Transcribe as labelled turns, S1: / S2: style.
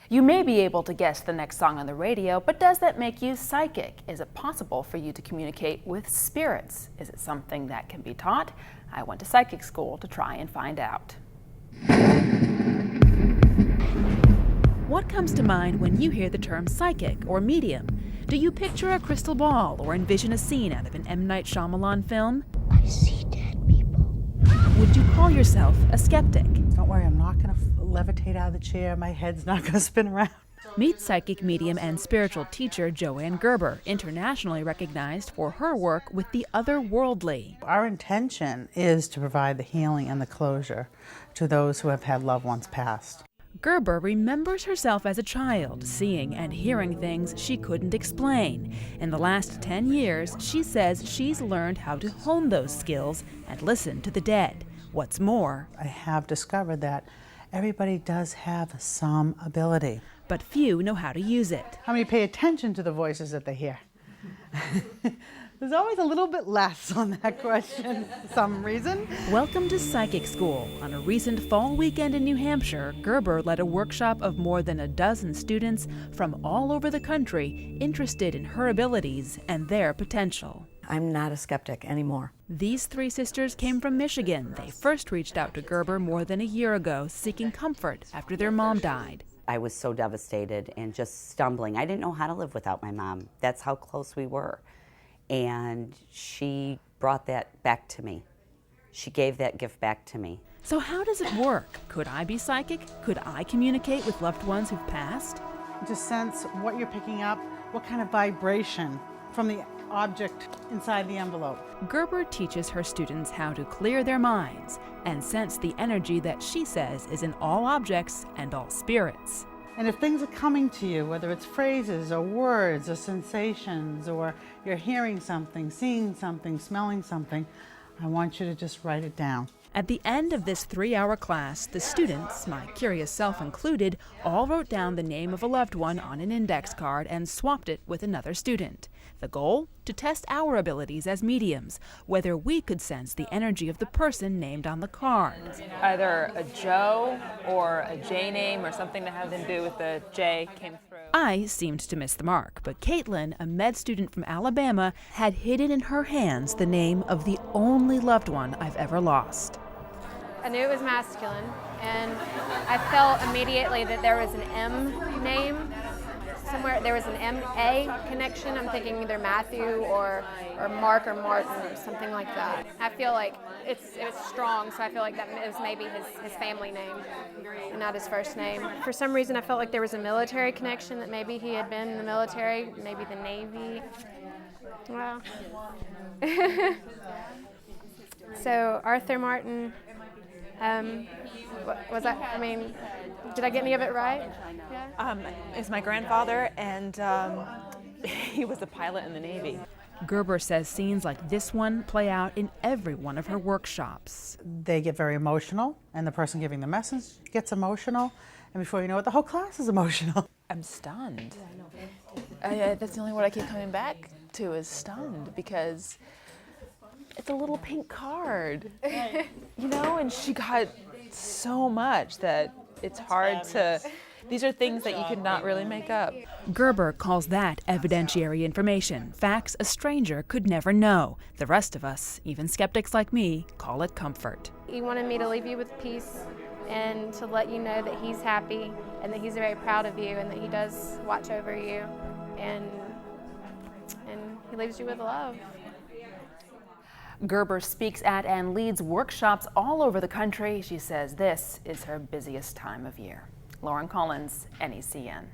S1: You may be able to guess the next song on the radio, but does that make you psychic? Is it possible for you to communicate with spirits? Is it something that can be taught? I went to psychic school to try and find out. What comes to mind when you hear the term psychic or medium? Do you picture a crystal ball or envision a scene out of an M. Night Shyamalan film?
S2: I see dead people.
S1: Would you call yourself a skeptic?
S3: Don't worry, I'm not going to levitate out of the chair. My head's not going to spin around.
S1: Meet psychic medium and spiritual teacher Joanne Gerber, internationally recognized for her work with the otherworldly.
S3: Our intention is to provide the healing and the closure to those who have had loved ones passed.
S1: Gerber remembers herself as a child, seeing and hearing things she couldn't explain. In the last 10 years, she says she's learned how to hone those skills and listen to the dead. What's more,
S3: I have discovered that everybody does have some ability,
S1: but few know how to use it.
S3: how many pay attention to the voices that they hear? There's always a little bit less on that question for some reason.
S1: Welcome to Psychic School. On a recent fall weekend in New Hampshire, Gerber led a workshop of more than a dozen students from all over the country interested in her abilities and their potential.
S2: I'm not a skeptic anymore.
S1: These three sisters came from Michigan. They first reached out to Gerber more than a year ago, seeking comfort after their mom died.
S4: I was so devastated and just stumbling. I didn't know how to live without my mom. That's how close we were. And she brought that back to me. She gave that gift back to me.
S1: So how does it work? Could I be psychic? Could I communicate with loved ones who've passed?
S3: Just sense what you're picking up, what kind of vibration from the object inside the envelope.
S1: Gerber teaches her students how to clear their minds and sense the energy that she says is in all objects and all spirits.
S3: And if things are coming to you, whether it's phrases or words or sensations, or you're hearing something, seeing something, smelling something, I want you to just write it down.
S1: At the end of this 3-hour class, the students, my curious self included, all wrote down the name of a loved one on an index card and swapped it with another student. The goal? To test our abilities as mediums, whether we could sense the energy of the person named on the card.
S5: Either a Joe or a J name or something that had to do with the J came through.
S1: I seemed to miss the mark, but Caitlin, a med student from Alabama, had hidden in her hands the name of the only loved one I've ever lost.
S6: I knew it was masculine, and I felt immediately that there was an M name somewhere. There was an M-A connection. I'm thinking either Matthew or Mark or Martin or something like that. I feel like it was strong, so I feel like that it was maybe his family name and not his first name. For some reason, I felt like there was a military connection, that maybe he had been in the military, maybe the Navy. Wow. So Arthur Martin. Was that, I mean, did I get any of it right? Yeah.
S5: It's my grandfather, and he was a pilot in the Navy.
S1: Gerber says scenes like this one play out in every one of her workshops.
S3: They get very emotional, and the person giving the message gets emotional, and before you know it, the whole class is emotional.
S5: I'm stunned. That's the only word I keep coming back to is stunned, because it's a little pink card, you know, and she got so much that it's hard to, these are things that you could not really make up.
S1: Gerber calls that evidentiary information, facts a stranger could never know. The rest of us, even skeptics like me, call it comfort.
S6: He wanted me to leave you with peace and to let you know that he's happy and that he's very proud of you and that he does watch over you, and he leaves you with love.
S1: Gerber speaks at and leads workshops all over the country. She says this is her busiest time of year. Lauren Collins, NECN.